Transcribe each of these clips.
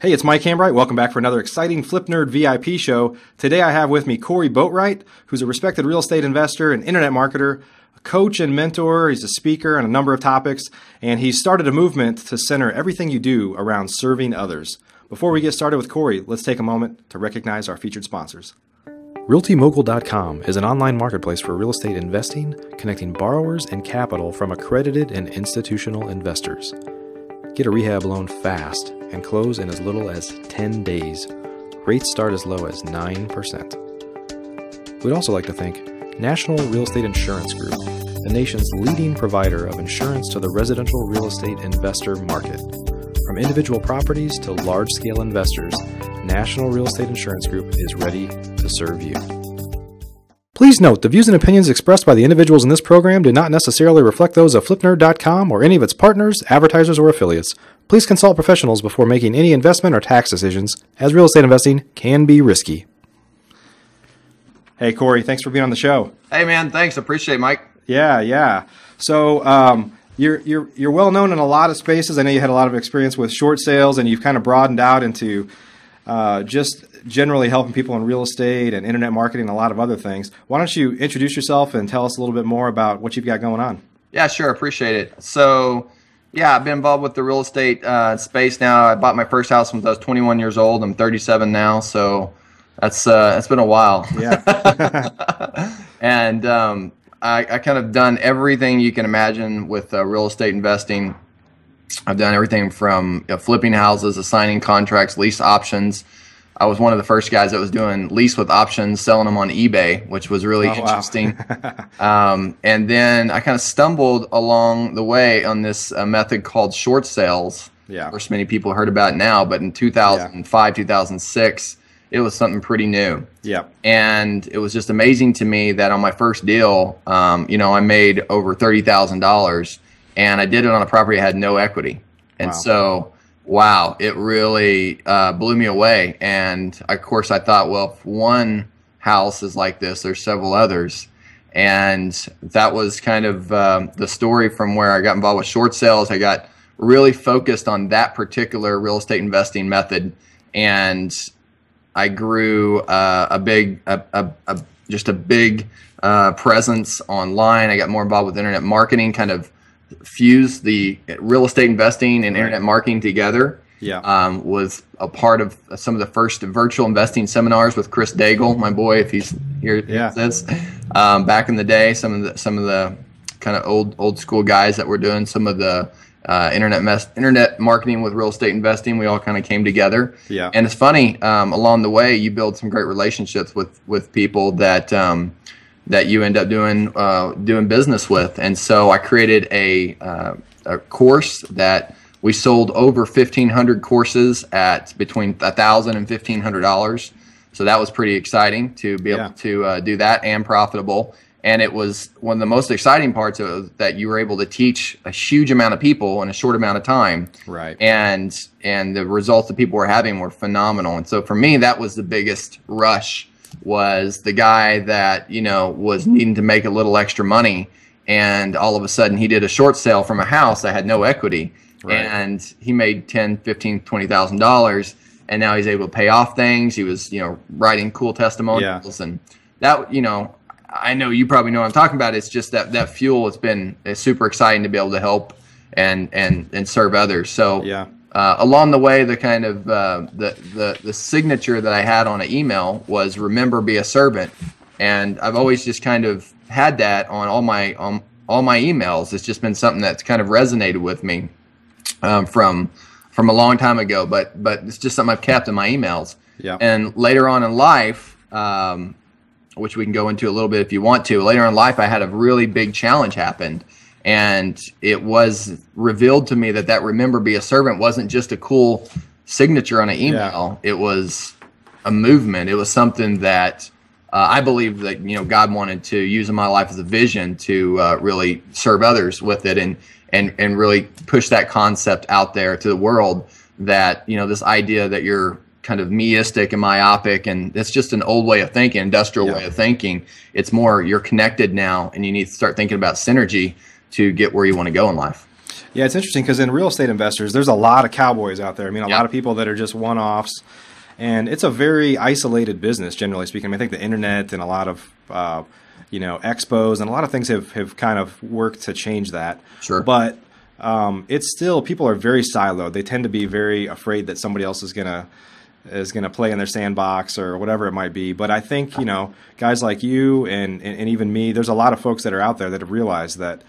Hey, it's Mike Hambright. Welcome back for another exciting Flip Nerd VIP show. Today I have with me Cory Boatright, who's a respected real estate investor and internet marketer, a coach and mentor. He's a speaker on a number of topics, and he's started a movement to center everything you do around serving others. Before we get started with Cory, let's take a moment to recognize our featured sponsors. RealtyMogul.com is an online marketplace for real estate investing, connecting borrowers and capital from accredited and institutional investors. Get a rehab loan fast and close in as little as 10 days. Rates start as low as 9%. We'd also like to thank National Real Estate Insurance Group, the nation's leading provider of insurance to the residential real estate investor market. From individual properties to large-scale investors, National Real Estate Insurance Group is ready to serve you. Please note, the views and opinions expressed by the individuals in this program do not necessarily reflect those of FlipNerd.com or any of its partners, advertisers, or affiliates. Please consult professionals before making any investment or tax decisions, as real estate investing can be risky. Hey, Cory, thanks for being on the show. Hey, man, thanks. Appreciate it, Mike. Yeah. So you're well known in a lot of spaces. I know you had a lot of experience with short sales, and you've kind of broadened out into just generally helping people in real estate and internet marketing and a lot of other things. Why don't you introduce yourself and tell us a little bit more about what you've got going on? Yeah, sure. Appreciate it. So, yeah, I've been involved with the real estate space now. I bought my first house when I was 21 years old. I'm 37 now, so that's been a while. Yeah. And I kind of done everything you can imagine with real estate investing. I've done everything from flipping houses, assigning contracts, lease options. I was one of the first guys that was doing lease with options, selling them on eBay, which was really interesting. Wow. And then I kind of stumbled along the way on this method called short sales. Yeah. Of course, many people heard about it now, but in 2005, 2006, it was something pretty new. Yeah. And it was just amazing to me that on my first deal, I made over $30,000, and I did it on a property that had no equity. And so, wow, it really blew me away. And of course, I thought, well, if one house is like this, there's several others. And that was kind of the story from where I got involved with short sales. I got really focused on that particular real estate investing method, and I grew just a big presence online. I got more involved with internet marketing, kind of fused the real estate investing and internet marketing together. Yeah. Was a part of some of the first virtual investing seminars with Chris Daigle, my boy, if he's here. Yeah. Back in the day, some of the kind of old school guys that were doing some of the internet marketing with real estate investing. We all kind of came together. Yeah. And it's funny, along the way, you build some great relationships with people that you end up doing business with. And so I created a course that we sold over 1,500 courses at between $1,000 and $1,500. So that was pretty exciting to be able to do that, and profitable. And it was one of the most exciting parts of it, was that you were able to teach a huge amount of people in a short amount of time. Right. And the results that people were having were phenomenal. And so for me, that was the biggest rush, was the guy that, was needing to make a little extra money, and all of a sudden he did a short sale from a house that had no equity. Right. And he made $10,000, $15,000, $20,000, and now he's able to pay off things. He was, writing cool testimonials. Yeah. And that, I know you probably know what I'm talking about. It's just that fuel has been super exciting to be able to help and serve others. So yeah. Along the way, the kind of the signature that I had on an email was "Remember, be a servant," and I've always just kind of had that on all my emails. It's just been something that's kind of resonated with me from a long time ago. But it's just something I've kept in my emails. Yeah. And later on in life, which we can go into a little bit if you want to. Later in life, I had a really big challenge happen, and it was revealed to me that "Remember, be a servant" wasn't just a cool signature on an email. Yeah. It was a movement. It was something that I believe that God wanted to use in my life as a vision to really serve others with it, and really push that concept out there to the world, that this idea that you're kind of meistic and myopic, and it's just an old way of thinking, industrial way of thinking. It's more you're connected now, and you need to start thinking about synergy to get where you want to go in life. Yeah, it's interesting because in real estate investors, there's a lot of cowboys out there. I mean, a lot of people that are just one-offs, and it's a very isolated business, generally speaking. I mean, I think the internet and a lot of expos and a lot of things have kind of worked to change that. Sure. But it's still, people are very siloed. They tend to be very afraid that somebody else is gonna play in their sandbox or whatever it might be. But I think, guys like you and even me, there's a lot of folks that are out there that have realized that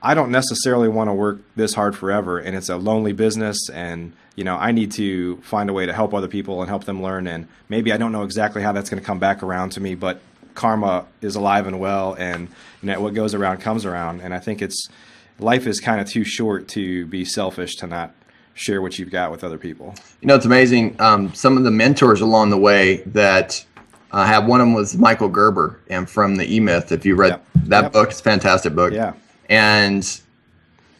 I don't necessarily want to work this hard forever, and it's a lonely business, and I need to find a way to help other people and help them learn. And maybe I don't know exactly how that's going to come back around to me, but karma is alive and well, and what goes around comes around. And I think life is kind of too short to be selfish to not share what you've got with other people. It's amazing. Some of the mentors along the way that I have, one of them was Michael Gerber, and from the E-Myth. If you read that book, it's a fantastic book. Yeah. And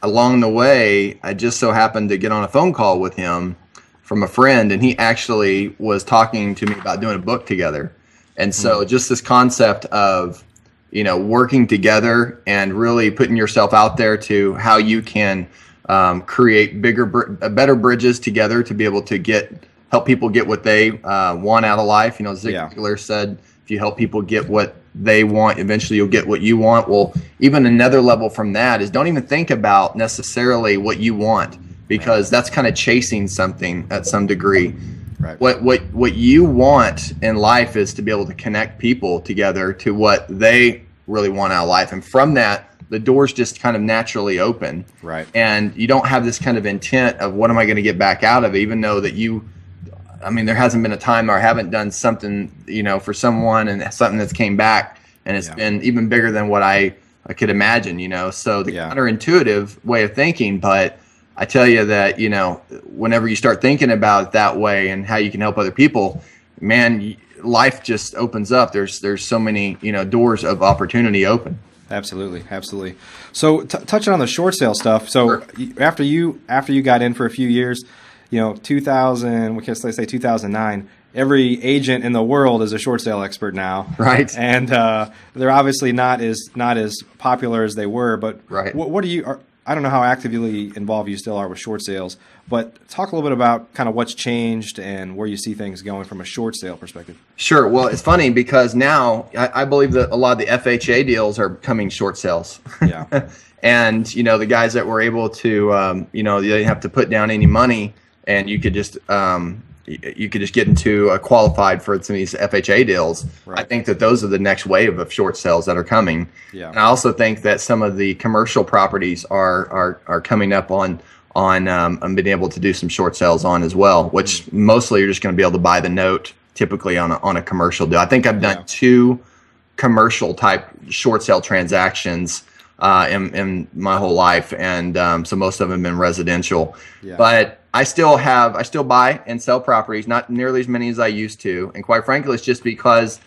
along the way, I just so happened to get on a phone call with him from a friend, and he actually was talking to me about doing a book together. And so just this concept of, working together and really putting yourself out there to how you can create better bridges together to be able to help people get what they want out of life. Zig Ziglar said, if you help people get what they want, eventually you'll get what you want. Well, even another level from that is don't even think about necessarily what you want, because that's kind of chasing something at some degree. Right. What you want in life is to be able to connect people together to what they really want out of life. And from that, the doors just kind of naturally open. Right. And you don't have this kind of intent of what am I going to get back out of it, even though that there hasn't been a time where I haven't done something, for someone and something that's came back and it's been even bigger than what I could imagine, So the counterintuitive way of thinking, but I tell you that, whenever you start thinking about it that way and how you can help other people, man, life just opens up. There's so many, doors of opportunity open. Absolutely. Absolutely. So touching on the short sale stuff. So after you got in for a few years, 2000, what can I say, 2009, every agent in the world is a short sale expert now. Right. And they're obviously not as popular as they were, but what do you, I don't know how actively involved you still are with short sales, but talk a little bit about kind of what's changed and where you see things going from a short sale perspective. Sure. Well, it's funny because now I believe that a lot of the FHA deals are becoming short sales. Yeah. And, the guys that were able to, they didn't have to put down any money, and you could just get into qualified for some of these FHA deals. Right. I think that those are the next wave of short sales that are coming. Yeah. And I also think that some of the commercial properties are coming up on being able to do some short sales on as well, which mostly you're just going to be able to buy the note typically on a commercial deal. I think I've done 2 commercial type short sale transactions in my whole life, and so most of them have been residential. Yeah. But I still buy and sell properties, not nearly as many as I used to, and quite frankly, it's just because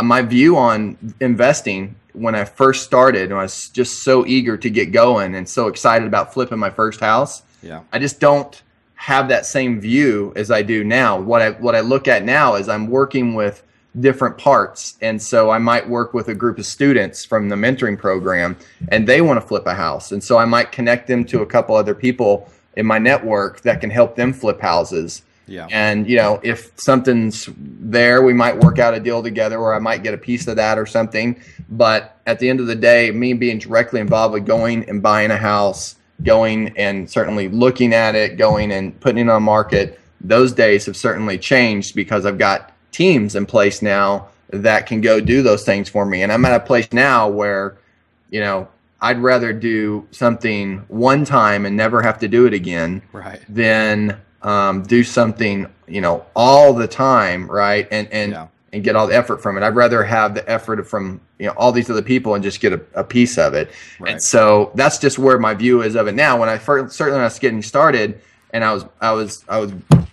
my view on investing when I first started, and I was just so eager to get going and so excited about flipping my first house. Yeah. I just don't have that same view as I do now. What I look at now is I'm working with different parts, and so I might work with a group of students from the mentoring program, and they want to flip a house, and so I might connect them to a couple other people in my network that can help them flip houses. Yeah. And if something's there, we might work out a deal together, or I might get a piece of that or something. But at the end of the day, me being directly involved with going and buying a house, going and certainly looking at it, going and putting it on market, those days have certainly changed because I've got teams in place now that can go do those things for me. And I'm at a place now where, I'd rather do something one time and never have to do it again, than do something, all the time, right? And get all the effort from it. I'd rather have the effort from, all these other people and just get a piece of it. Right. And so that's just where my view is of it now. When I certainly when I was getting started and I was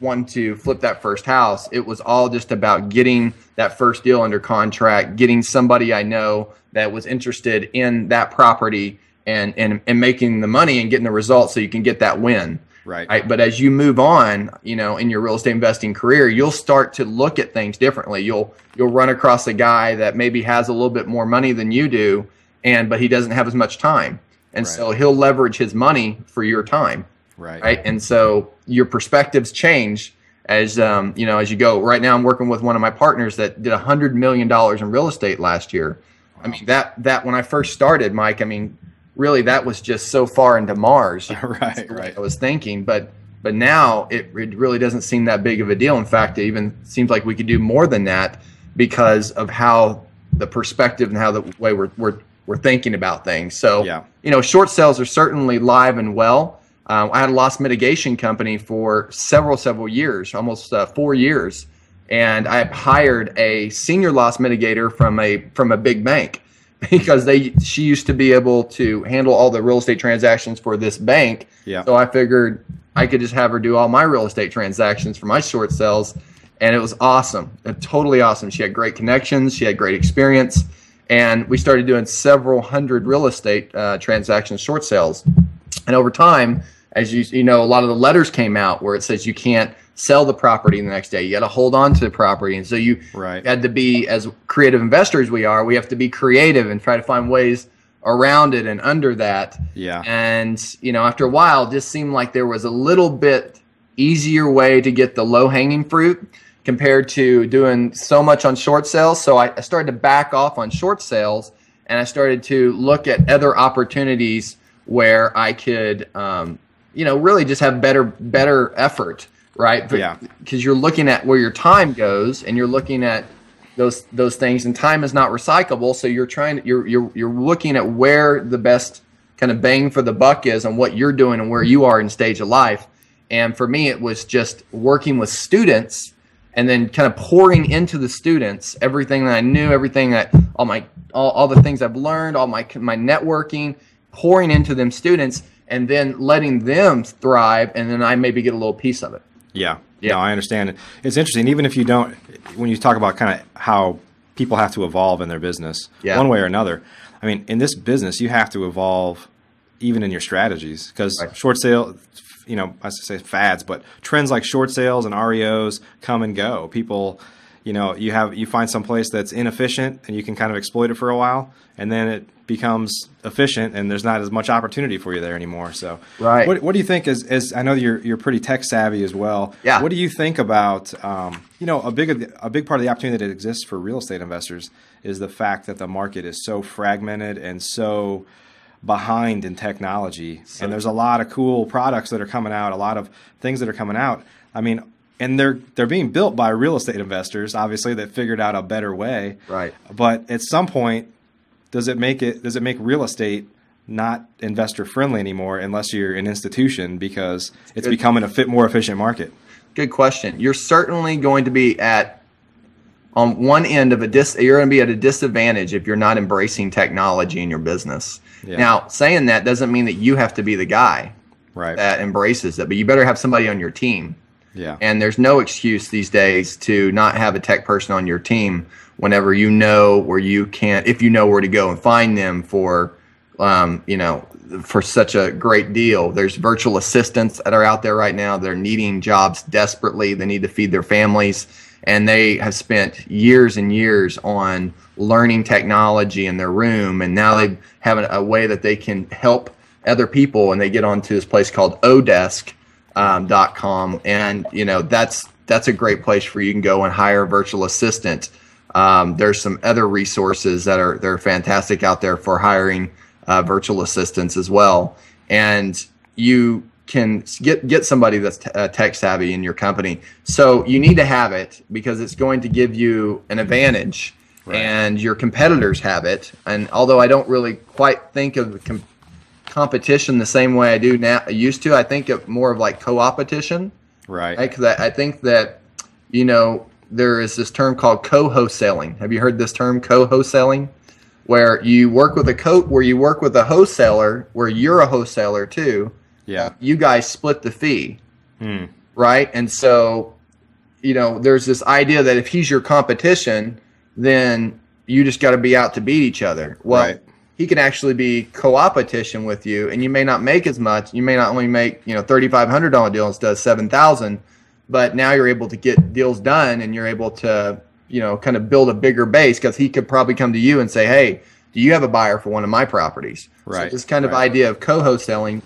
wanting to flip that first house, it was all just about getting that first deal under contract, getting somebody I know that was interested in that property and making the money and getting the results so you can get that win. Right. But as you move on, in your real estate investing career, you'll start to look at things differently. You'll run across a guy that maybe has a little bit more money than you do, but he doesn't have as much time. And so he'll leverage his money for your time. Right. And so your perspectives change as you go. Right now I'm working with one of my partners that did $100 million in real estate last year. Wow. I mean, that when I first started, Mike, I mean, really, that was just so far into Mars. Right. I was thinking, but now it really doesn't seem that big of a deal. In fact, it even seems like we could do more than that because of how the perspective and how the way we're thinking about things. So, short sales are certainly live and well. I had a loss mitigation company for several years, almost 4 years, and I hired a senior loss mitigator from a big bank. Because she used to be able to handle all the real estate transactions for this bank. Yeah. So I figured I could just have her do all my real estate transactions for my short sales. And it was awesome. Totally awesome. She had great connections. She had great experience. And we started doing several hundred real estate transactions, short sales. And over time, as you know, a lot of the letters came out where it says you can't sell the property the next day. You got to hold on to the property. And so you had to be, as creative investors we have to be creative and try to find ways around it and under that. Yeah. And, after a while, it just seemed like there was a little bit easier way to get the low-hanging fruit compared to doing so much on short sales. So I started to back off on short sales, and I started to look at other opportunities where I could, really just have better effort. Right. Because you're looking at where your time goes, and you're looking at those things, and time is not recyclable. So you're looking at where the best kind of bang for the buck is and what you're doing and where you are in stage of life. And for me, it was just working with students and then kind of pouring into the students everything that I knew, everything that all the things I've learned, all my networking, pouring into them students, and then letting them thrive, and then I maybe get a little piece of it. Yeah. No, I understand. It's interesting. Even if you don't, when you talk about kind of how people have to evolve in their business, one way or another. I mean, in this business, you have to evolve even in your strategies, because short sale, I say fads, but trends like short sales and REOs come and go. People, you find some place that's inefficient and you can kind of exploit it for a while, and then it becomes efficient and there's not as much opportunity for you there anymore. So what do you think is I know you're pretty tech savvy as well. Yeah. What do you think about, a big part of the opportunity that exists for real estate investors is the fact that the market is so fragmented and so behind in technology. And there's a lot of cool products that are coming out, a lot of things that are coming out. I mean, and they're being built by real estate investors, obviously, that figured out a better way. Right. But at some point, does it make real estate not investor friendly anymore unless you're an institution, because it's becoming a more efficient market? Good question. You're certainly going to be on one end of you're going to be at a disadvantage if you're not embracing technology in your business. Yeah. Now, saying that doesn't mean that you have to be the guy that embraces it, but you better have somebody on your team. Yeah. And there's no excuse these days to not have a tech person on your team whenever you know where if you know where to go and find them for such a great deal. There's virtual assistants that are out there right now. They're needing jobs desperately. They need to feed their families. And they have spent years and years on learning technology in their room. And now they have a way that they can help other people. And they get onto this place called odesk.com. And, that's a great place where you can go and hire a virtual assistant. There's some other resources they're fantastic out there for hiring virtual assistants as well. And you can get somebody that's tech savvy in your company. So you need to have it because it's going to give you an advantage, and your competitors have it. And although I don't really quite think of competition the same way I used to, I think of more of like co-opetition. Right. Because I think that, there is this term called co-wholesaling. Have you heard this term, co-wholesaling? Where you work with a wholesaler, where you're a wholesaler too. Yeah. You guys split the fee. Right? And so, there's this idea that if he's your competition, then you just got to be out to beat each other. Well, he can actually be co-opetition with you, and you may not make as much. You may not only make, $3,500 deal instead of 7,000, but now you're able to get deals done, and you're able to, kind of build a bigger base, because he could probably come to you and say, hey, do you have a buyer for one of my properties? Right. So this kind of idea of co-wholesaling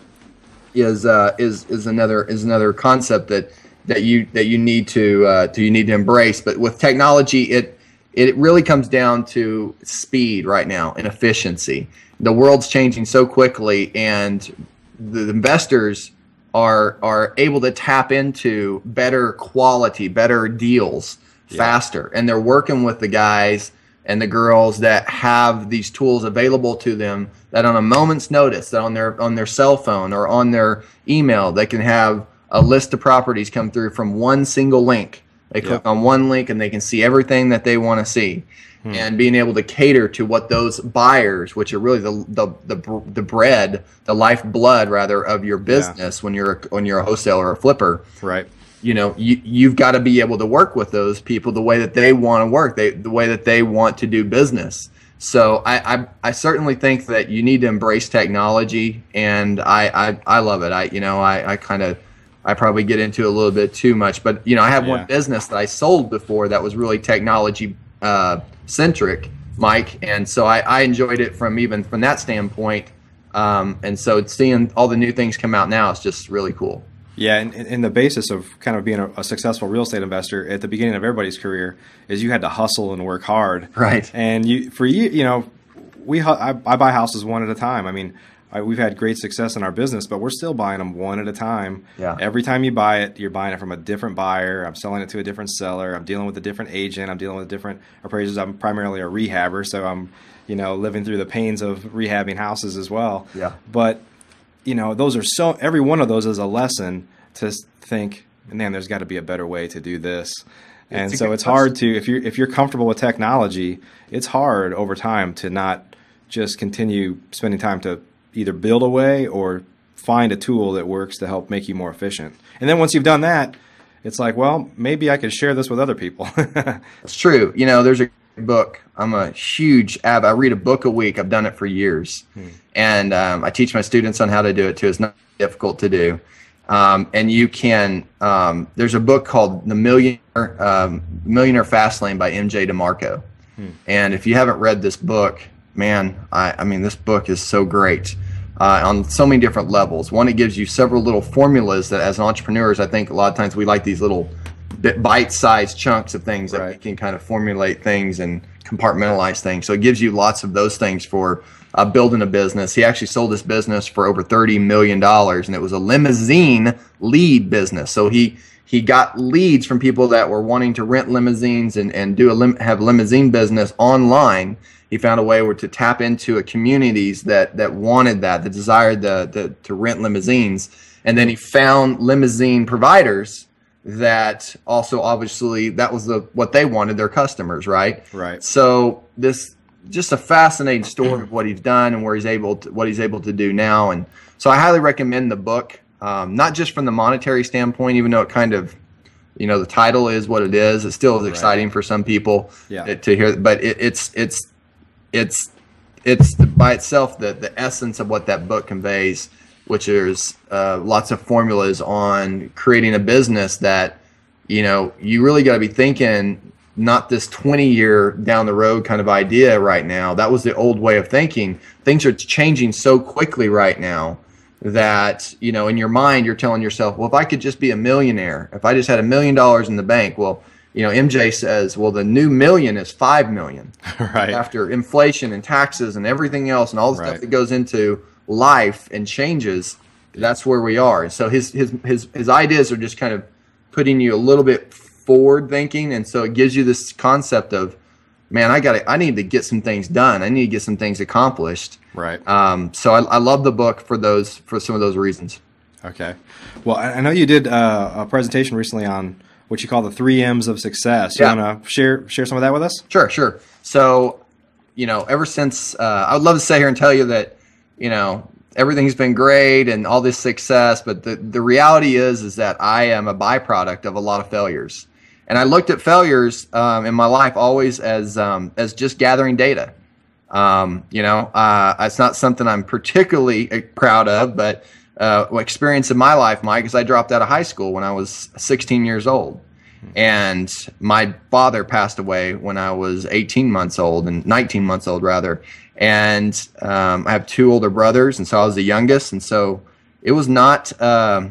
is another concept that you need to embrace. But with technology, it really comes down to speed right now and efficiency. The world's changing so quickly, and the investors are able to tap into better quality, better deals faster, and they're working with the guys and the girls that have these tools available to them, that on a moment's notice, that on their cell phone or on their email, they can have a list of properties come through from one single link. They click on one link and they can see everything that they want to see. And being able to cater to what those buyers, which are really the bread, the lifeblood rather of your business when you're a wholesaler or a flipper. Right. You've got to be able to work with those people the way that they want to work, the way that they want to do business. So I certainly think that you need to embrace technology, and I love it. I probably get into it a little bit too much, but I have one business that I sold before that was really technology centric, Mike, and so I enjoyed it from that standpoint. And so seeing all the new things come out now is just really cool. Yeah, and the basis of kind of being a successful real estate investor at the beginning of everybody's career is you had to hustle and work hard. Right. And I buy houses one at a time. I mean, we've had great success in our business, but we're still buying them one at a time. Yeah. Every time you buy it, you're buying it from a different buyer. I'm selling it to a different seller. I'm dealing with a different agent. I'm dealing with different appraisers. I'm primarily a rehabber, so I'm living through the pains of rehabbing houses as well. Yeah. But those are every one of those is a lesson to think, man, there's got to be a better way to do this. And so it's hard to, if you're comfortable with technology, it's hard over time to not just continue spending time to either build a way or find a tool that works to help make you more efficient. And then once you've done that, it's like, well, maybe I could share this with other people. It's true. There's a book. I'm a huge I read a book a week. I've done it for years. And I teach my students on how to do it too. It's not difficult to do. And you can, there's a book called The Millionaire Fast Lane by MJ DeMarco. And if you haven't read this book, man, I mean, this book is so great on so many different levels. One, it gives you several little formulas that as entrepreneurs, I think a lot of times we like these little bite-sized chunks of things that we can kind of formulate things and compartmentalize things. So it gives you lots of those things for building a business. He actually sold his business for over $30 million, and it was a limousine lead business. So he got leads from people that were wanting to rent limousines and have limousine business online. He found a way to tap into communities that wanted that desired to rent limousines. And then he found limousine providers that also, obviously, that was what they wanted, their customers, right? Right. So this just a fascinating story of what he's done and what he's able to do now. And so I highly recommend the book, not just from the monetary standpoint, even though it kind of, the title is what it is. It still is exciting for some people to hear, but it's by itself the essence of what that book conveys, which is lots of formulas on creating a business that, you really got to be thinking, not this 20-year down the road kind of idea right now. That was the old way of thinking. Things are changing so quickly right now that, in your mind, you're telling yourself, well, if I could just be a millionaire, if I just had $1 million in the bank, well, MJ says, well, the new million is 5 million. Right. After inflation and taxes and everything else and all the stuff that goes into life and changes, that's where we are. And so his ideas are just kind of putting you a little bit forward thinking, and so it gives you this concept of, man, I need to get some things done. I need to get some things accomplished. Right. So I love the book for some of those reasons. Okay. Well, I know you did a presentation recently on what you call the 3 M's of success. You want to share some of that with us? Sure. So, ever since I would love to sit here and tell you that, everything's been great and all this success, but the reality is that I am a byproduct of a lot of failures. And I looked at failures in my life always as just gathering data. It's not something I'm particularly proud of, but experience in my life, Mike, is I dropped out of high school when I was 16 years old. And my father passed away when I was 18 months old, and 19 months old rather. And I have two older brothers, and so I was the youngest. And so it was not all,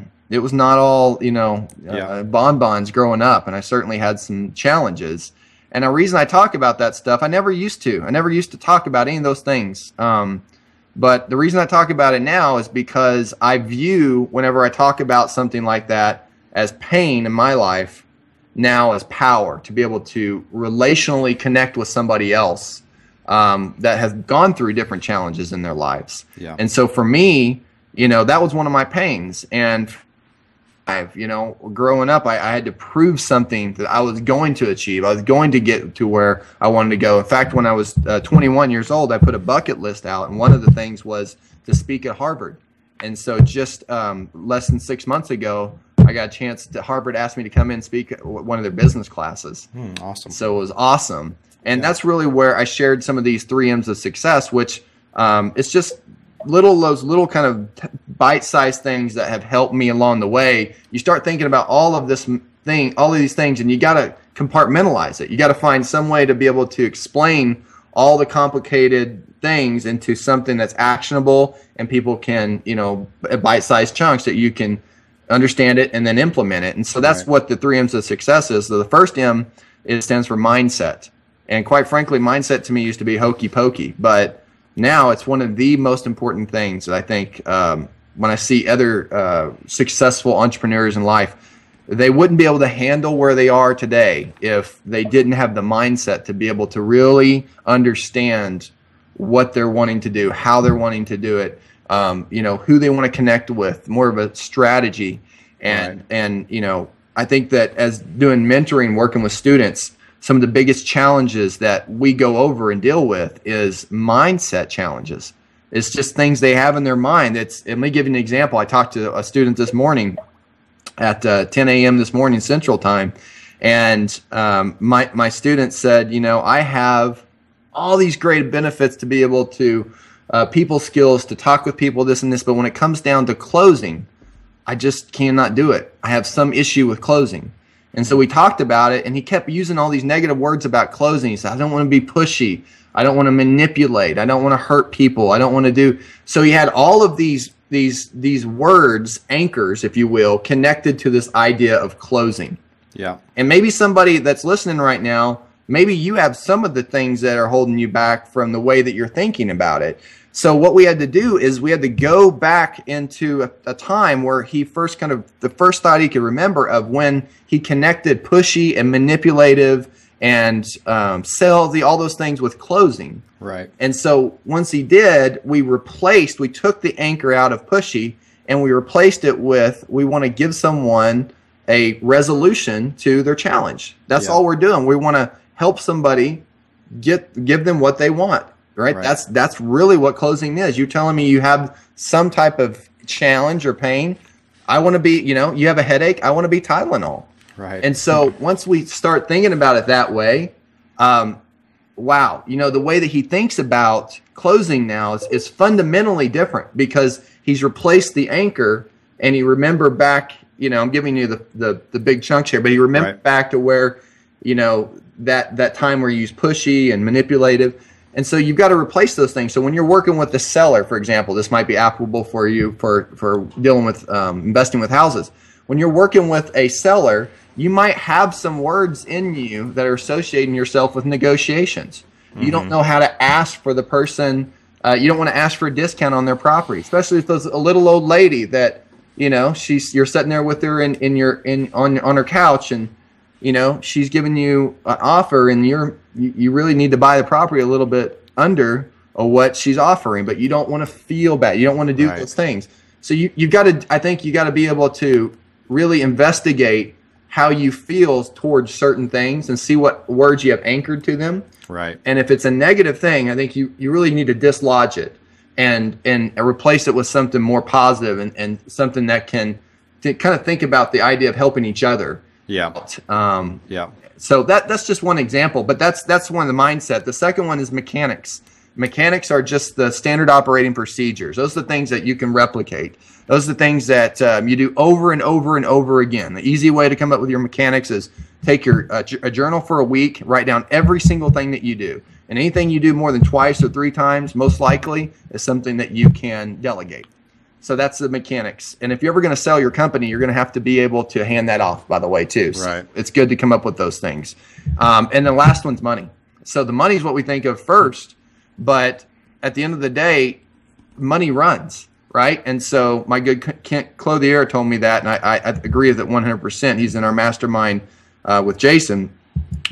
bonbons growing up. And I certainly had some challenges. And the reason I talk about that stuff, I never used to talk about any of those things. But the reason I talk about it now is because I view, whenever I talk about something like that, as pain in my life, now as power, to be able to relationally connect with somebody else that has gone through different challenges in their lives. Yeah. And so for me, that was one of my pains. And growing up, I had to prove something that I was going to achieve. I was going to get to where I wanted to go. In fact, when I was 21 years old, I put a bucket list out, and one of the things was to speak at Harvard. And so just less than 6 months ago, I got a chance Harvard asked me to come in and speak at one of their business classes. Awesome. So it was awesome. And that's really where I shared some of these 3 M's of success, which it's just those little kind of bite-sized things that have helped me along the way. You start thinking about all of these things, and you got to compartmentalize it. You got to find some way to be able to explain all the complicated things into something that's actionable, and people can, bite-sized chunks that you can understand it and then implement it. And so that's what the 3 M's of success is. So the first M, it stands for mindset. And quite frankly, mindset to me used to be hokey pokey, but now it's one of the most important things that I think when I see other successful entrepreneurs in life, they wouldn't be able to handle where they are today if they didn't have the mindset to be able to really understand what they're wanting to do, how they're wanting to do it, who they want to connect with, more of a strategy. And I think that as doing mentoring, working with students, some of the biggest challenges that we go over and deal with is mindset challenges. It's just things they have in their mind. Let me give you an example. I talked to a student this morning at 10 a.m. this morning Central Time, and my student said, I have all these great benefits to be able to people skills, to talk with people, this and this, but when it comes down to closing, I just cannot do it. I have some issue with closing. And so we talked about it, and he kept using all these negative words about closing. He said, I don't want to be pushy. I don't want to manipulate. I don't want to hurt people. I don't want to do. So he had all of these words, anchors, if you will, connected to this idea of closing. Yeah. And maybe somebody that's listening right now, maybe you have some of the things that are holding you back from the way that you're thinking about it. So what we had to do is we had to go back into a time where he first the first thought he could remember of when he connected pushy and manipulative and salesy, all those things with closing. Right. And so once he did, we took the anchor out of pushy and we replaced it with, we want to give someone a resolution to their challenge. That's all we're doing. We want to help somebody give them what they want. Right? That's really what closing is. You're telling me you have some type of challenge or pain. I want to be, you have a headache. I want to be Tylenol. Right. And so once we start thinking about it that way, wow, the way that he thinks about closing now is fundamentally different because he's replaced the anchor and he remembered back, I'm giving you the big chunks here, but he remembered back to where, that time where you use pushy and manipulative. And so you've got to replace those things. So when you're working with the seller, for example, this might be applicable for you for dealing with investing with houses. When you're working with a seller, you might have some words in you that are associating yourself with negotiations. You don't know how to ask for the person. You don't want to ask for a discount on their property, especially if there's a little old lady that you're sitting there with her on her couch and she's giving you an offer and you really need to buy the property a little bit under what she's offering, but you don't want to feel bad. You don't want to do those things. So I think you got to be able to really investigate how you feel towards certain things and see what words you have anchored to them. Right. And if it's a negative thing, I think you really need to dislodge it and replace it with something more positive and something that can kind of think about the idea of helping each other. Yeah. So that's just one example, but that's one of the mindset. The second one is mechanics. Mechanics are just the standard operating procedures. Those are the things that you can replicate. Those are the things that you do over and over and over again. The easy way to come up with your mechanics is take a journal for a week, write down every single thing that you do. And anything you do more than twice or 3 times, most likely, is something that you can delegate. So that's the mechanics. And if you're ever going to sell your company, you're going to have to be able to hand that off, by the way, too. So right. It's good to come up with those things. And the last one's money. So the money is what we think of first, but at the end of the day, money runs, right? And so my good clothier told me that, and I agree with it 100%. He's in our mastermind with Jason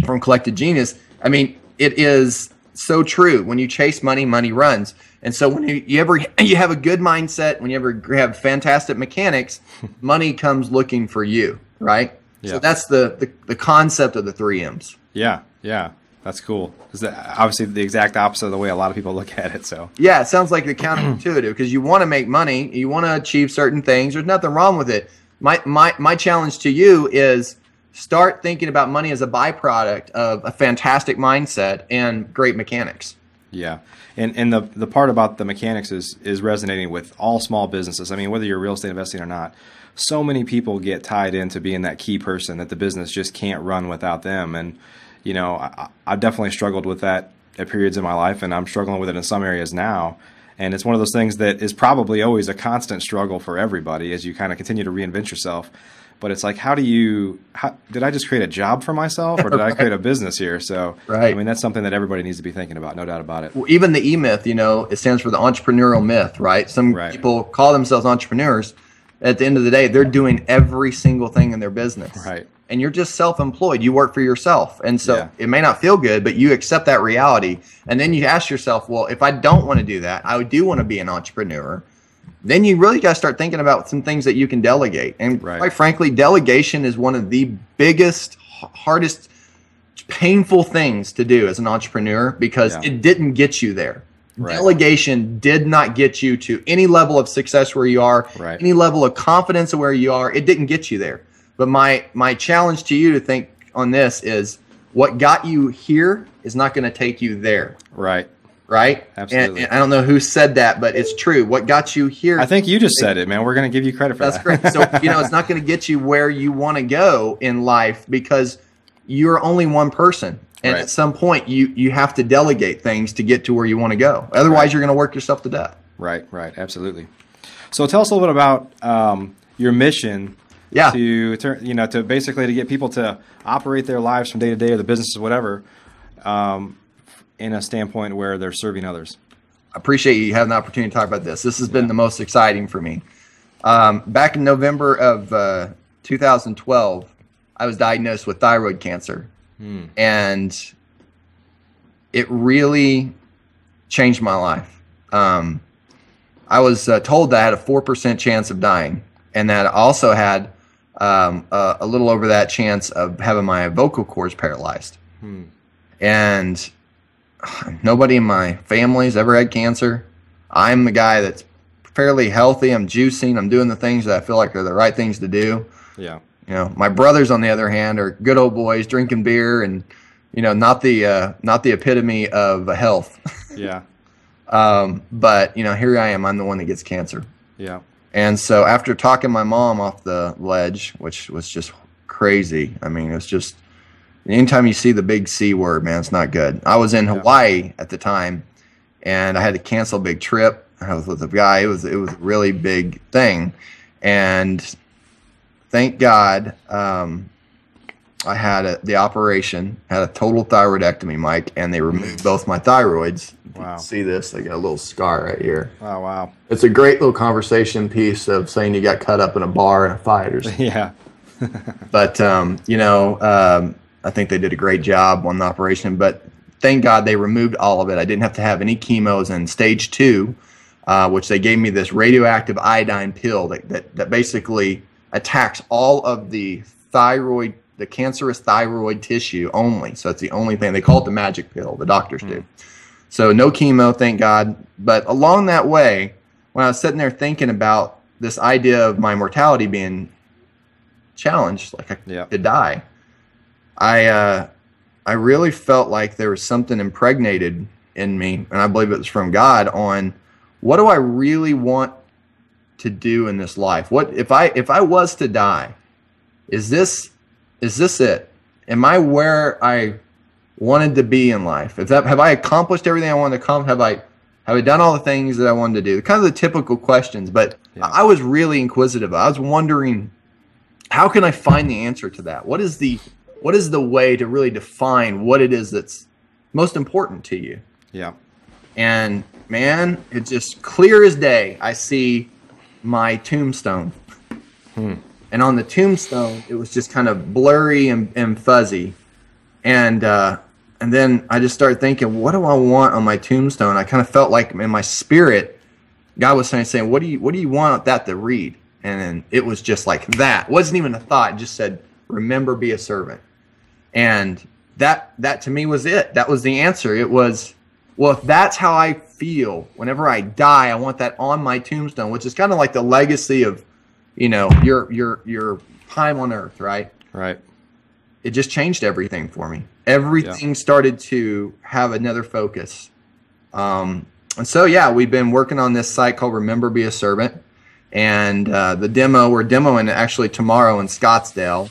from Collected Genius. I mean, it is so true. When you chase money, money runs. And so when you have a good mindset, when you ever have fantastic mechanics, money comes looking for you, right? Yeah. So that's the concept of the 3 M's. Yeah, yeah. That's cool. It's obviously the exact opposite of the way a lot of people look at it. So yeah, it sounds like the counterintuitive because you want to make money, you want to achieve certain things. There's nothing wrong with it. My challenge to you is start thinking about money as a byproduct of a fantastic mindset and great mechanics. Yeah, and the part about the mechanics is resonating with all small businesses. I mean, whether you're real estate investing or not, so many people get tied into being that key person that the business just can't run without them. And you know, I've definitely struggled with that at periods in my life, and I'm struggling with it in some areas now. And it's one of those things that is probably always a constant struggle for everybody as you kind of continue to reinvent yourself. But it's like, how did I just create a job for myself, or did I create a business here? So, I mean, that's something that everybody needs to be thinking about, no doubt about it. Well, even the E-myth, you know, it stands for the entrepreneurial myth, right? Some people call themselves entrepreneurs. At the end of the day, they're doing every single thing in their business. Right. And you're just self-employed. You work for yourself. And so it may not feel good, but you accept that reality. And then you ask yourself, well, if I don't want to do that, I do want to be an entrepreneur. Then you really got to start thinking about some things that you can delegate. And quite frankly, delegation is one of the biggest, hardest, painful things to do as an entrepreneur because it didn't get you there. Right. Delegation did not get you to any level of success where you are, any level of confidence of where you are. It didn't get you there. But my challenge to you to think on this is what got you here is not going to take you there. Right. Right? Absolutely. And I don't know who said that, but it's true. What got you here? I think you just said it, man. We're going to give you credit for that. That's great. So, you know, it's not going to get you where you want to go in life because you're only one person. And at some point, you have to delegate things to get to where you want to go. Otherwise, you're going to work yourself to death. Right, right. Absolutely. So tell us a little bit about your mission to turn, you know, to basically to get people to operate their lives from day to day or the businesses, whatever, in a standpoint where they're serving others. I appreciate you having the opportunity to talk about this. This has been the most exciting for me. Back in November of 2012, I was diagnosed with thyroid cancer. And it really changed my life. I was told that I had a 4% chance of dying, and that I also had a little over that chance of having my vocal cords paralyzed. And nobody in my family's ever had cancer. I'm the guy that's fairly healthy. I'm juicing. I'm doing the things that I feel like are the right things to do. Yeah. You know, my brothers, on the other hand, are good old boys drinking beer and, you know, not the epitome of health. Yeah. But, you know, here I am. I'm the one that gets cancer. Yeah. And so after talking my mom off the ledge, which was just crazy. I mean, it's just anytime you see the big C word, man, it's not good. I was in Hawaii at the time, and I had to cancel a big trip. I was with a guy. It was a really big thing. And thank God I had the operation, had a total thyroidectomy, Mike, and they removed both my thyroids. Wow. You can see this? I got a little scar right here. Oh, wow. It's a great little conversation piece of saying you got cut up in a bar in a fight or something. Yeah. But, you know, I think they did a great job on the operation. But thank God they removed all of it. I didn't have to have any chemos in stage 2, which they gave me this radioactive iodine pill that basically attacks all of the thyroid, the cancerous thyroid tissue only. So it's the only thing. They call it the magic pill. The doctors do. So no chemo, thank God. But along that way, when I was sitting there thinking about this idea of my mortality being challenged, like I could die, I really felt like there was something impregnated in me, and I believe it was from God, on what do I really want to do in this life? What if I was to die? Is this it? Am I where I wanted to be in life? Have I accomplished everything I wanted to accomplish? Have I done all the things that I wanted to do? Kind of the typical questions, but I was really inquisitive. I was wondering, how can I find the answer to that? What is the way to really define what it is that's most important to you? Yeah. And man, it's just clear as day. I see my tombstone. And on the tombstone, it was just kind of blurry and fuzzy. And then I just started thinking, what do I want on my tombstone? I kind of felt like in my spirit, God was saying, what do you want that to read? And then it was just like that. It wasn't even a thought. It just said, remember, be a servant. And that to me was it. That was the answer. It was, well, if that's how I feel whenever I die, I want that on my tombstone, which is kind of like the legacy of, your time on earth, right? Right. It just changed everything for me. Everything started to have another focus. And so, we've been working on this site called Remember, Be a Servant. And we're demoing it actually tomorrow in Scottsdale.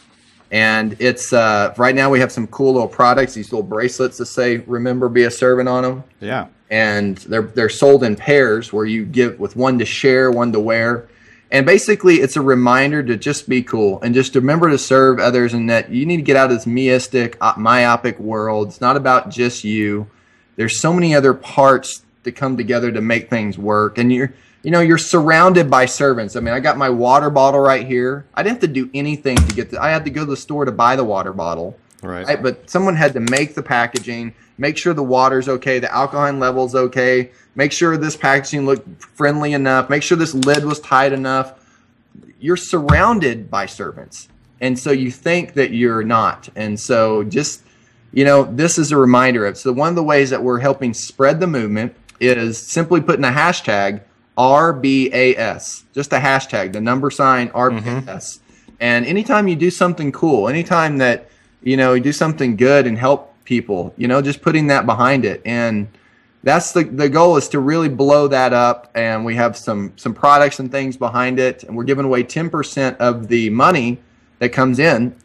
And it's right now we have some cool little products, these little bracelets that say "Remember, be a servant" on them. Yeah. And they're sold in pairs where you give with one to share, one to wear. And basically, it's a reminder to just be cool and just remember to serve others, and that you need to get out of this meistic, myopic world. It's not about just you. There's so many other parts that come together to make things work. And you're surrounded by servants. I mean, I got my water bottle right here. I didn't have to do anything to get I had to go to the store to buy the water bottle. Right? But someone had to make the packaging, make sure the water's okay, the alcohol level's okay, make sure this packaging looked friendly enough, make sure this lid was tight enough. You're surrounded by servants. And so you think that you're not. And so just, this is a reminder of, so one of the ways that we're helping spread the movement is simply putting a hashtag RBAS, just a hashtag, the number sign RBAS. And anytime you do something cool, anytime that, you do something good and help people, just putting that behind it. And that's the goal, is to really blow that up. And we have some products and things behind it. And we're giving away 10% of the money that comes in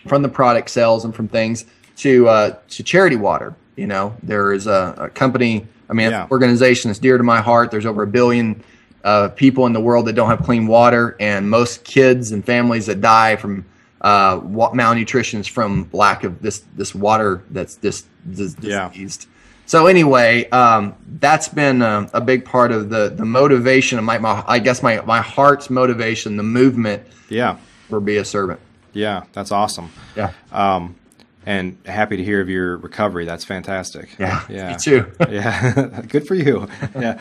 from the product sales and from things to charity water. There is a company, an organization that's dear to my heart. There's over 1 billion people in the world that don't have clean water, and most kids and families that die from malnutrition is from lack of this water that's diseased. So anyway, that's been a big part of the motivation of my heart's motivation, the movement. For Be a Servant. Yeah, that's awesome. Yeah. And happy to hear of your recovery. That's fantastic. Yeah. Me too. Yeah. Good for you. Yeah.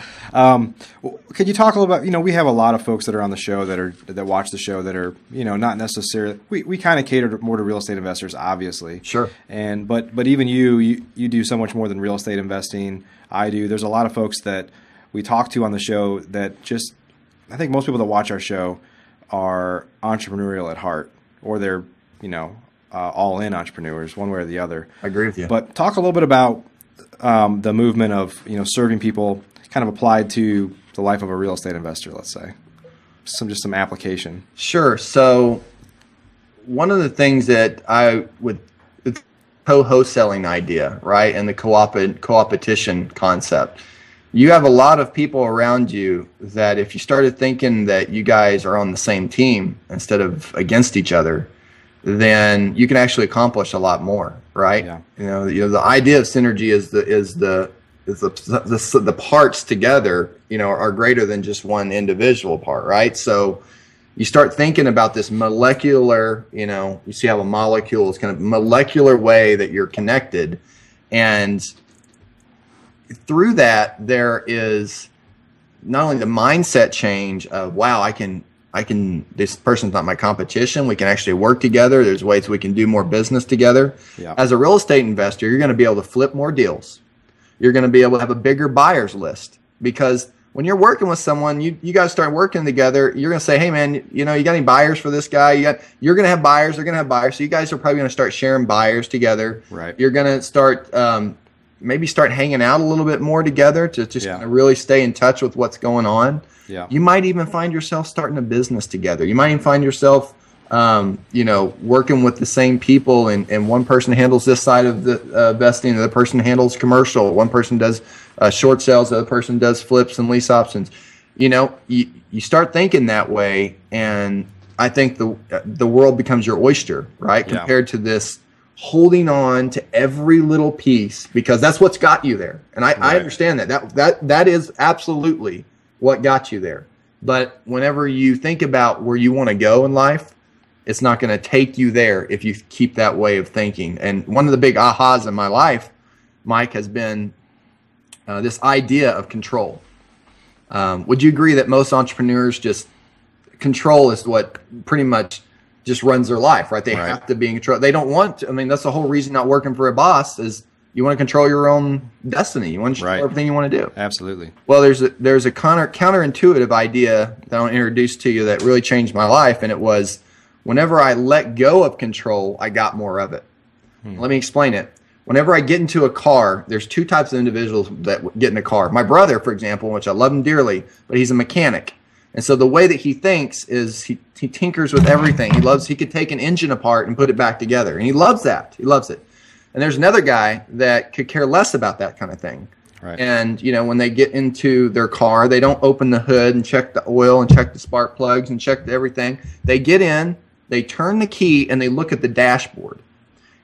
Could you talk a little about, we have a lot of folks that are on the show that watch the show that are, not necessarily, we kind of cater more to real estate investors, obviously. Sure. But even you do so much more than real estate investing. I do. There's a lot of folks that we talk to on the show that I think most people that watch our show are entrepreneurial at heart, or they're, all-in entrepreneurs, one way or the other. I agree with you. But talk a little bit about the movement of serving people, kind of applied to the life of a real estate investor. Let's say some application. Sure. So one of the things that I would, the co-wholesaling idea, right, and the co-opetition concept. You have a lot of people around you that if you started thinking that you guys are on the same team instead of against each other, then you can actually accomplish a lot more, right? Yeah. The idea of synergy is the parts together, are greater than just one individual part, right? So you start thinking about this molecular, you see how a molecule is kind of molecular way that you're connected, and through that there is not only the mindset change of, wow, this person's not my competition. We can actually work together. There's ways we can do more business together. Yeah. As a real estate investor, you're going to be able to flip more deals. You're going to be able to have a bigger buyers list, because when you're working with someone, you guys start working together. You're going to say, hey man, you got any buyers for this guy? You're going to have buyers. They're going to have buyers. So you guys are probably going to start sharing buyers together. Right. You're going to start, maybe start hanging out a little bit more together to just kind of really stay in touch with what's going on. Yeah. You might even find yourself starting a business together. You might even find yourself, working with the same people, and one person handles this side of the investing, the other person handles commercial, one person does short sales, the other person does flips and lease options. You start thinking that way, and I think the world becomes your oyster, right? Yeah. Compared to this holding on to every little piece, because that's what's got you there. And I understand that is absolutely what got you there. But whenever you think about where you want to go in life, it's not going to take you there if you keep that way of thinking. And one of the big ahas in my life, Mike, has been this idea of control. Would you agree that most entrepreneurs control is what pretty much just runs their life, right? They have to be in control. They don't want to. I mean, that's the whole reason not working for a boss is you want to control your own destiny. You want to control everything you want to do. Absolutely. Well, there's a counterintuitive idea that I want to introduce to you that really changed my life, and it was whenever I let go of control, I got more of it. Let me explain it. Whenever I get into a car, there's two types of individuals that get in a car. My brother, for example, which I love him dearly, but he's a mechanic. And so the way that he thinks is he tinkers with everything. He could take an engine apart and put it back together. And he loves that. He loves it. And there's another guy that could care less about that kind of thing. Right. And, when they get into their car, they don't open the hood and check the oil and check the spark plugs and check everything. They get in, they turn the key, and they look at the dashboard.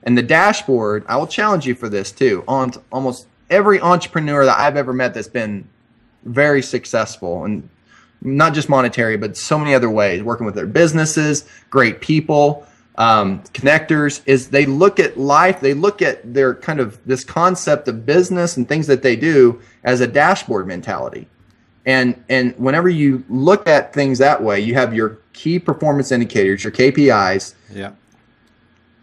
And the dashboard, I will challenge you for this too. On almost every entrepreneur that I've ever met that's been very successful, and not just monetary, but so many other ways, working with their businesses, great people, connectors, is they look at life, they look at their kind of this concept of business and things that they do as a dashboard mentality. And whenever you look at things that way, you have your key performance indicators, your KPIs. Yeah.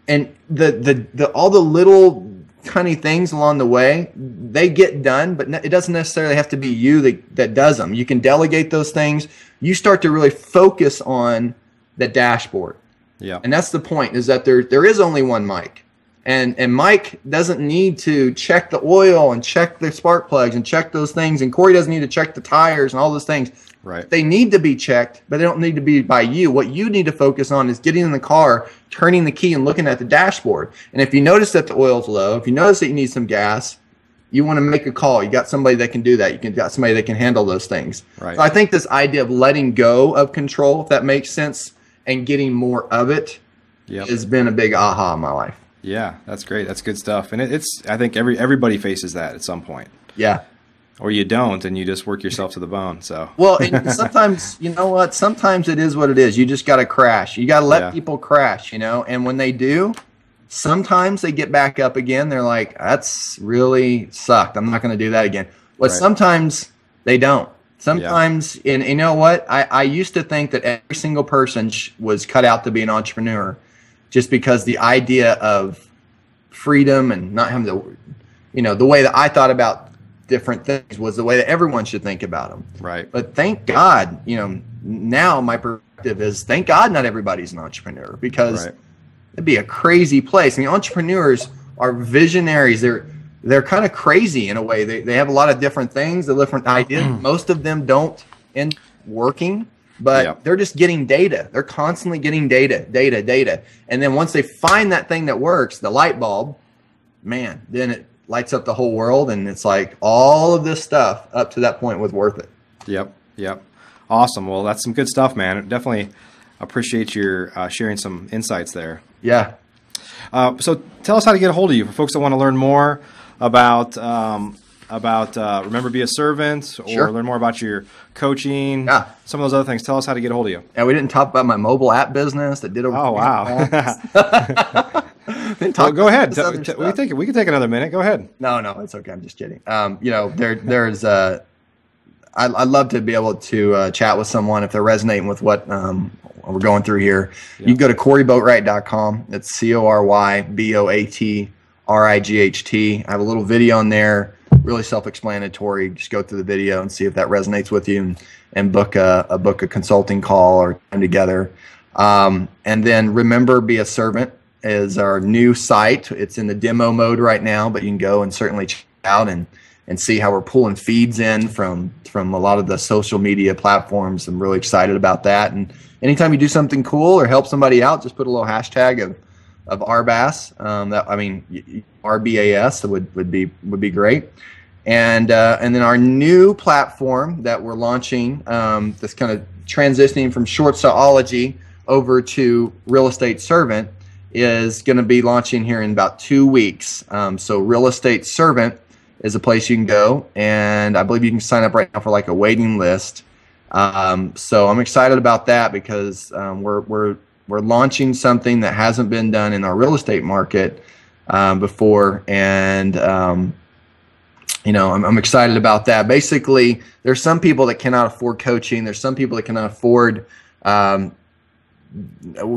And the all the little tiny things along the way, they get done, but it doesn't necessarily have to be you that does them. You can delegate those things. You start to really focus on the dashboard. Yeah. And that's the point, is that there is only one Mike. And Mike doesn't need to check the oil and check the spark plugs and check those things. And Cory doesn't need to check the tires and all those things. Right. They need to be checked, but they don't need to be by you. What you need to focus on is getting in the car, turning the key, and looking at the dashboard. And if you notice that the oil's low, if you notice that you need some gas, you want to make a call. You got somebody that can do that. You got somebody that can handle those things. Right. So I think this idea of letting go of control, if that makes sense, and getting more of it has been a big aha in my life. Yeah, that's great. That's good stuff. And I think everybody faces that at some point. Yeah. Or you don't, and you just work yourself to the bone. So well, and sometimes, you know what? Sometimes it is what it is. You just got to crash. You got to let people crash, And when they do, sometimes they get back up again. They're like, "That's really sucked. I'm not going to do that again." But sometimes they don't. Sometimes, and you know what? I used to think that every single person was cut out to be an entrepreneur, just because the idea of freedom and not having to, the way that I thought about different things was the way that everyone should think about them. Right. But thank God, now my perspective is thank God not everybody's an entrepreneur, because it'd be a crazy place. I mean, entrepreneurs are visionaries. They're kind of crazy in a way. They have a lot of different things, the different ideas. Most of them don't end working, but they're just getting data. They're constantly getting data. And then once they find that thing that works, the light bulb, man, then it lights up the whole world, and it's like all of this stuff up to that point was worth it. Yep. Awesome. Well, that's some good stuff, man. Definitely appreciate your sharing some insights there. Yeah. So tell us how to get a hold of you for folks that want to learn more about Remember Be a Servant, or learn more about your coaching, some of those other things. Tell us how to get a hold of you. Yeah, we didn't talk about my mobile app business that did over. Oh, wow. Well, go ahead. We can take another minute. Go ahead. No, it's okay. I'm just kidding. There's I'd love to be able to chat with someone if they're resonating with what we're going through here. You can go to CoryBoatright.com. It's CoryBoatright. I have a little video in there, really self-explanatory. Just go through the video and see if that resonates with you, and book a consulting call or time together. And then Remember Be a Servant is our new site. It's in the demo mode right now, but you can go and certainly check out and see how we're pulling feeds in from a lot of the social media platforms. I'm really excited about that. And anytime you do something cool or help somebody out, just put a little hashtag of RBAS. RBAS would be great. And then our new platform that we're launching, that's kind of transitioning from short sellology over to Real Estate Servant, is going to be launching here in about 2 weeks. So Real Estate Servant is a place you can go, and I believe you can sign up right now for like a waiting list. So I'm excited about that because we're launching something that hasn't been done in our real estate market before, and I'm excited about that. Basically, there's some people that cannot afford coaching. There's some people that cannot afford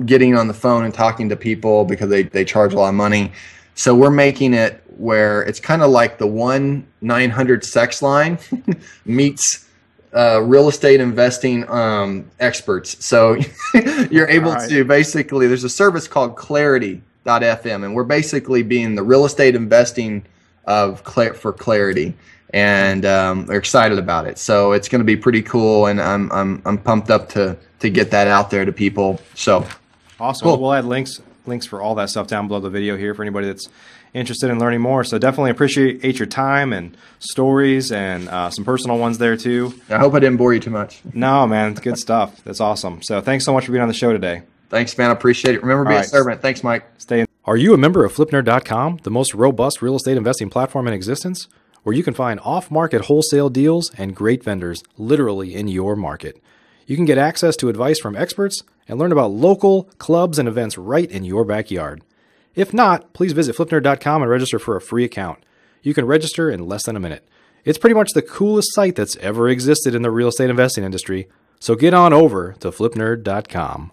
getting on the phone and talking to people because they charge a lot of money. So we're making it where it's kind of like the 1-900 sex line meets real estate investing experts. So you're able to basically, there's a service called clarity.fm, and we're basically being the real estate investing for Clarity, and they're excited about it. So it's going to be pretty cool, and I'm pumped up to get that out there to people. So awesome. Cool. We'll add links for all that stuff down below the video here for anybody that's interested in learning more. So definitely appreciate your time and stories and some personal ones there too. I hope I didn't bore you too much. No, man, it's good stuff. That's awesome. So thanks so much for being on the show today. Thanks, man. I appreciate it. Remember, be a servant. Thanks, Mike. Stay in. Are you a member of FlipNerd.com, the most robust real estate investing platform in existence, where you can find off-market wholesale deals and great vendors literally in your market? You can get access to advice from experts and learn about local clubs and events right in your backyard. If not, please visit FlipNerd.com and register for a free account. You can register in less than a minute. It's pretty much the coolest site that's ever existed in the real estate investing industry, so get on over to FlipNerd.com.